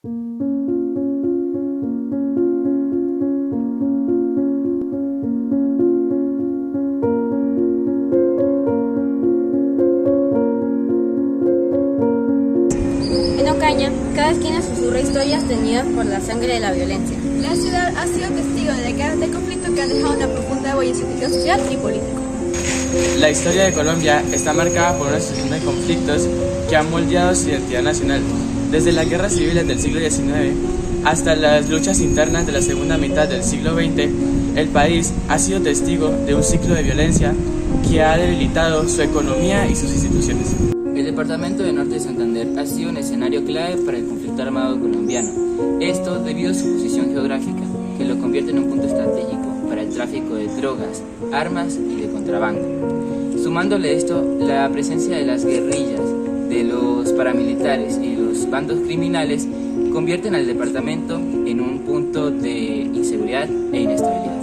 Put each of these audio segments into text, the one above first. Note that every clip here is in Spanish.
En Ocaña, cada esquina susurra historias teñidas por la sangre de la violencia. La ciudad ha sido testigo de décadas de conflicto que han dejado una profunda huella en su tejido social y político. La historia de Colombia está marcada por una sucesión de conflictos que han moldeado su identidad nacional, desde las guerras civiles del siglo XIX hasta las luchas internas de la segunda mitad del siglo XX. El país ha sido testigo de un ciclo de violencia que ha debilitado su economía y sus instituciones. El departamento de Norte de Santander ha sido un escenario clave para el conflicto armado colombiano. Esto debido a su posición geográfica, que lo convierte en un punto estratégico para el tráfico de drogas, armas y de contrabando. Sumándole esto, la presencia de las guerrillas, de los paramilitares y los bandos criminales convierten al departamento en un punto de inseguridad e inestabilidad.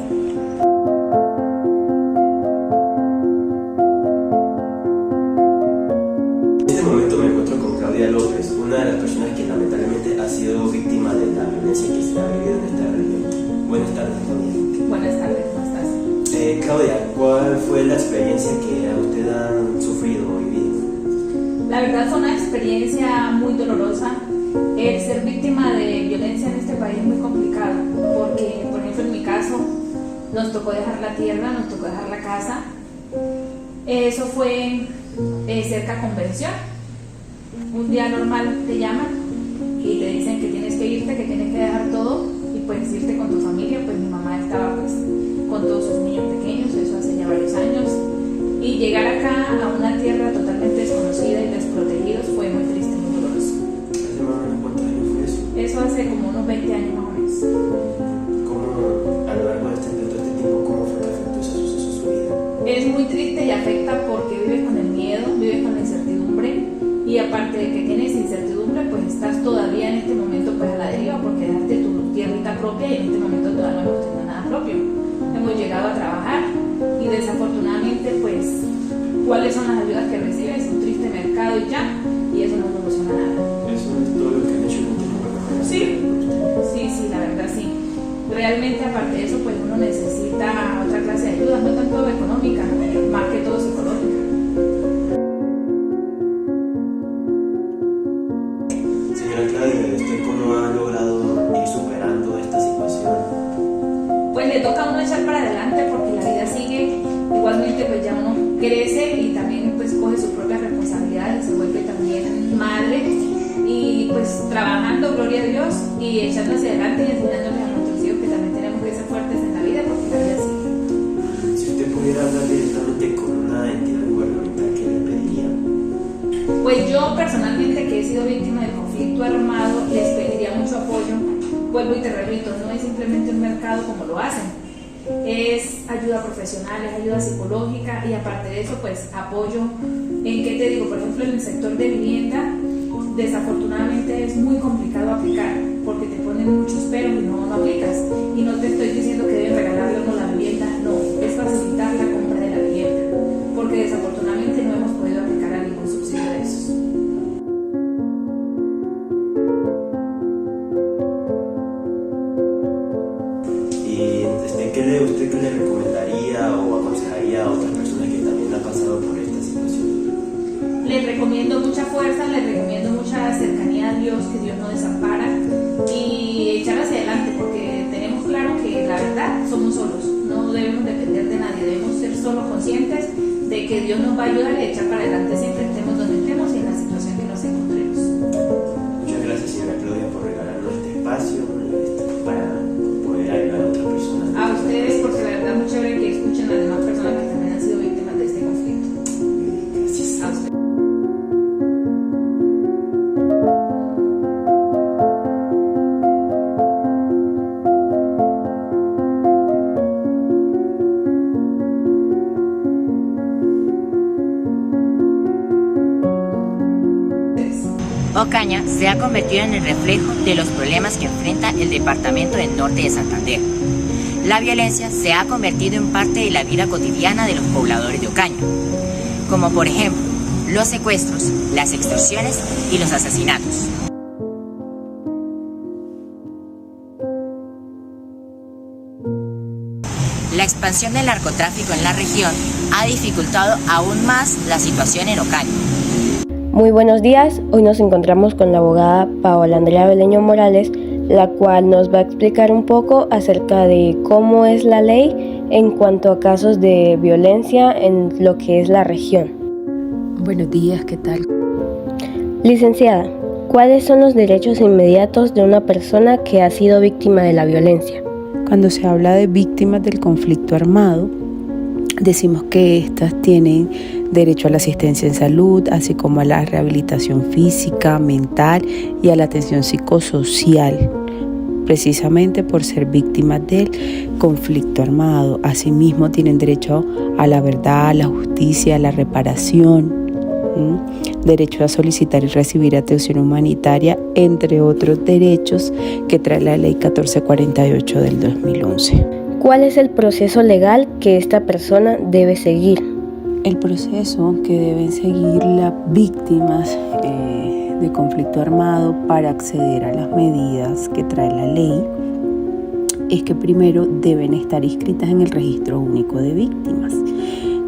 En este momento me encuentro con Claudia López, una de las personas que lamentablemente ha sido víctima de la violencia que se ha vivido en esta región. Buenas tardes, Claudia. Buenas tardes, ¿cómo estás? Claudia, ¿cuál fue la experiencia que usted ha sufrido o vivido? La verdad fue una experiencia muy dolorosa. El ser víctima de violencia en este país es muy complicado porque, por ejemplo, en mi caso, nos tocó dejar la tierra, nos tocó dejar la casa. Eso fue cerca a Convención. Un día normal te llaman y te dicen que tienes que irte, que tienes que dejar todo y pues irte con tu familia. Pues mi mamá estaba pues con todos sus niños pequeños, eso hace ya varios años. Y llegar acá a una tierra totalmente desconocida y desprotegidos fue muy triste, muy doloroso. ¿Hace más o menos cuántos años fue eso? Eso hace como unos 20 años más o menos. ¿Cómo, a lo largo de todo este tiempo, cómo fue que afectó ese suceso a su vida? Es muy triste y afecta porque vives con el miedo, vives con la incertidumbre y aparte de que tienes incertidumbre, pues estás todavía en este momento pues a la deriva porque dejaste tu tierrita propia y en este momento todavía no hemos tenido nada propio. Hemos llegado a trabajar y desafortunadamente pues ¿cuáles son las ayudas que recibes? Un triste mercado y ya, y eso no soluciona nada. Eso es todo lo que han hecho en el tiempo para mejorar. Sí, la verdad sí. Realmente aparte de eso pues uno necesita otra clase de ayuda, no tanto económica, más que todo psicológica. Señora Claudia, ¿usted cómo ha logrado ir superando esta situación? Pues le toca a uno echar para adelante porque la vida sigue, igualmente pues ya uno crece y también pues coge sus propias responsabilidades, se vuelve también madre y pues trabajando, gloria a Dios, y echando hacia adelante y enseñándoles a nuestros hijos que también tenemos que ser fuertes en la vida porque la vida sigue. Si usted pudiera hablar directamente con una entidad gubernamental, ¿qué le pediría? Pues yo personalmente, que he sido víctima del conflicto armado, les pediría mucho apoyo. Vuelvo y te repito, no es simplemente un mercado como lo hacen, es ayuda profesional, es ayuda psicológica y aparte de eso pues apoyo. ¿En qué te digo? Por ejemplo, en el sector de vivienda desafortunadamente es muy complicado aplicar porque te ponen muchos peros y no aplicas. Y no te estoy diciendo que deben regalarle a uno la vivienda, no, es facilitar la compra de la vivienda porque desafortunadamente no hemos podido aplicar a ningún subsidio de esos. ¿Y usted qué le recomendaría o aconsejaría a otras personas que también han pasado por esta situación? Les recomiendo mucha fuerza, les recomiendo mucha cercanía a Dios, que Dios no desampara y echar hacia adelante porque tenemos claro que la verdad somos solos, no debemos depender de nadie, debemos ser solo conscientes de que Dios nos va a ayudar y echar para adelante siempre estemos donde estemos y en la situación que nos encontremos. Muchas gracias, señora Claudia, por regalarnos este espacio para poder ayudar a otras personas. A ustedes, porque la verdad es muy chévere que escuchen a las demás personas que también han sido víctimas de este conflicto. Gracias. A ustedes. Ocaña se ha convertido en el reflejo de los problemas que enfrenta el departamento del Norte de Santander. La violencia se ha convertido en parte de la vida cotidiana de los pobladores de Ocaña, como por ejemplo los secuestros, las extorsiones y los asesinatos. La expansión del narcotráfico en la región ha dificultado aún más la situación en Ocaña. Muy buenos días, hoy nos encontramos con la abogada Paola Andrea Beleño Morales, la cual nos va a explicar un poco acerca de cómo es la ley en cuanto a casos de violencia en lo que es la región. Buenos días, ¿qué tal? Licenciada, ¿cuáles son los derechos inmediatos de una persona que ha sido víctima de la violencia? Cuando se habla de víctimas del conflicto armado, decimos que éstas tienen derecho a la asistencia en salud, así como a la rehabilitación física, mental y a la atención psicosocial, precisamente por ser víctimas del conflicto armado. Asimismo, tienen derecho a la verdad, a la justicia, a la reparación, derecho a solicitar y recibir atención humanitaria, entre otros derechos que trae la Ley 1448 del 2011. ¿Cuál es el proceso legal que esta persona debe seguir? El proceso que deben seguir las víctimas de conflicto armado para acceder a las medidas que trae la ley es que primero deben estar inscritas en el Registro Único de Víctimas,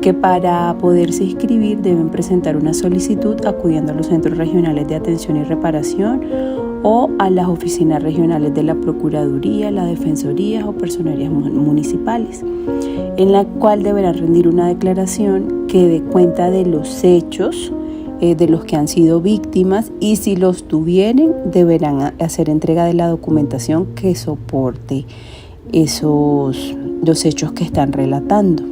que para poderse inscribir deben presentar una solicitud acudiendo a los centros regionales de atención y reparación o a las oficinas regionales de la Procuraduría, la Defensoría o personerías municipales, en la cual deberán rendir una declaración que dé cuenta de los hechos de los que han sido víctimas, y si los tuvieren deberán hacer entrega de la documentación que soporte los hechos que están relatando.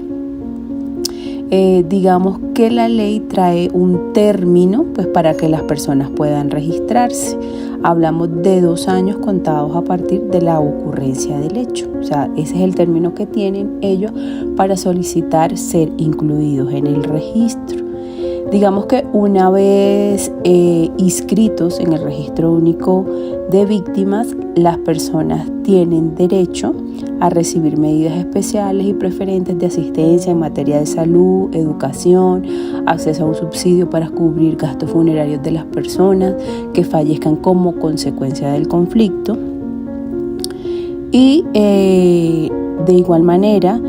Digamos que la ley trae un término pues para que las personas puedan registrarse. Hablamos de 2 años contados a partir de la ocurrencia del hecho. O sea, ese es el término que tienen ellos para solicitar ser incluidos en el registro. Digamos que una vez inscritos en el Registro Único de Víctimas, las personas tienen derecho a recibir medidas especiales y preferentes de asistencia en materia de salud, educación, acceso a un subsidio para cubrir gastos funerarios de las personas que fallezcan como consecuencia del conflicto. Y de igual manera,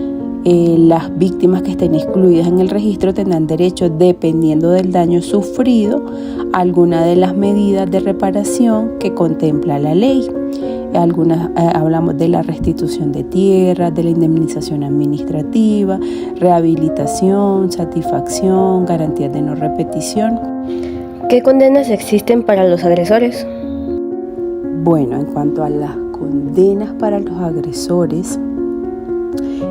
las víctimas que estén excluidas en el registro tendrán derecho, dependiendo del daño sufrido, a alguna de las medidas de reparación que contempla la ley. Hablamos de la restitución de tierras, de la indemnización administrativa, rehabilitación, satisfacción, garantías de no repetición. ¿Qué condenas existen para los agresores? Bueno, en cuanto a las condenas para los agresores,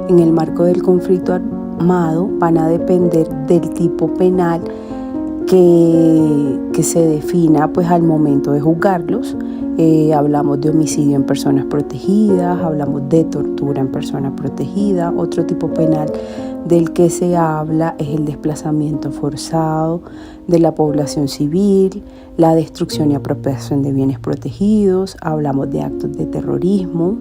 en el marco del conflicto armado van a depender del tipo penal que se defina pues al momento de juzgarlos. Hablamos de homicidio en personas protegidas, hablamos de tortura en personas protegidas. Otro tipo penal del que se habla es el desplazamiento forzado de la población civil, la destrucción y apropiación de bienes protegidos. Hablamos de actos de terrorismo.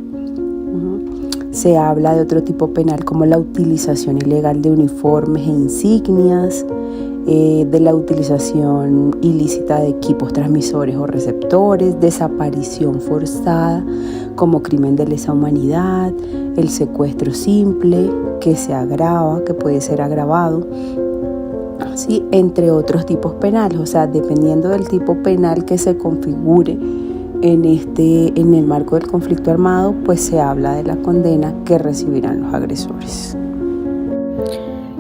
Se habla de otro tipo penal como la utilización ilegal de uniformes e insignias, de la utilización ilícita de equipos transmisores o receptores, desaparición forzada como crimen de lesa humanidad, el secuestro simple que se agrava, que puede ser agravado, ¿sí? Entre otros tipos penales. O sea, dependiendo del tipo penal que se configure en el marco del conflicto armado, pues se habla de la condena que recibirán los agresores.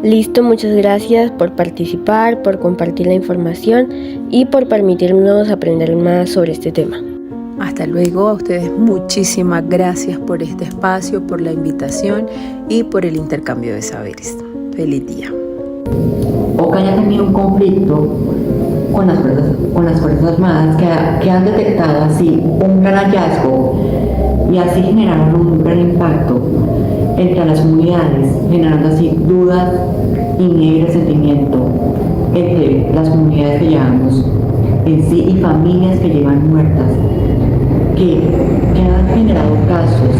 Listo, muchas gracias por participar, por compartir la información y por permitirnos aprender más sobre este tema. Hasta luego, a ustedes muchísimas gracias por este espacio, por la invitación y por el intercambio de saberes. Feliz día. Ocaña ha tenido un conflicto con las Fuerzas Armadas que han detectado así un gran hallazgo y así generaron un gran impacto entre las comunidades, generando así dudas y nieve de sentimiento entre las comunidades que llevamos en sí y familias que llevan muertas, que han generado casos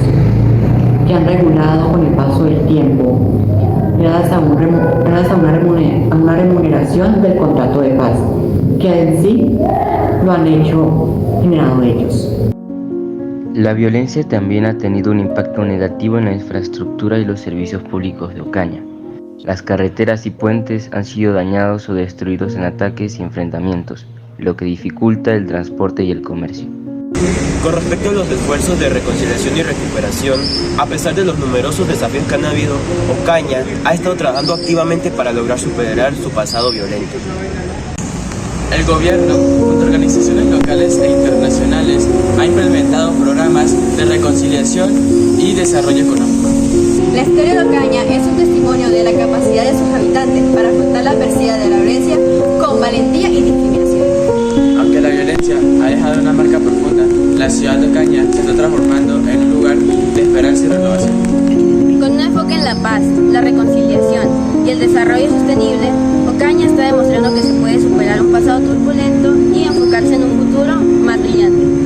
que han regulado con el paso del tiempo gracias a una remuneración del contrato de paz, que en sí lo han hecho generado ellos. La violencia también ha tenido un impacto negativo en la infraestructura y los servicios públicos de Ocaña. Las carreteras y puentes han sido dañados o destruidos en ataques y enfrentamientos, lo que dificulta el transporte y el comercio. Con respecto a los esfuerzos de reconciliación y recuperación, a pesar de los numerosos desafíos que han habido, Ocaña ha estado trabajando activamente para lograr superar su pasado violento. El gobierno, junto a organizaciones locales e internacionales, ha implementado programas de reconciliación y desarrollo económico. La historia de Ocaña es un testimonio de la capacidad de sus habitantes para afrontar la adversidad de la violencia con valentía y discriminación. Aunque la violencia ha dejado una marca profunda, la ciudad de Ocaña se está transformando en un lugar de esperanza y renovación. Con un enfoque en la paz, la reconciliación y el desarrollo sostenible, Ocaña está demostrando que se puede superar un pasado turbulento y enfocarse en un futuro más brillante.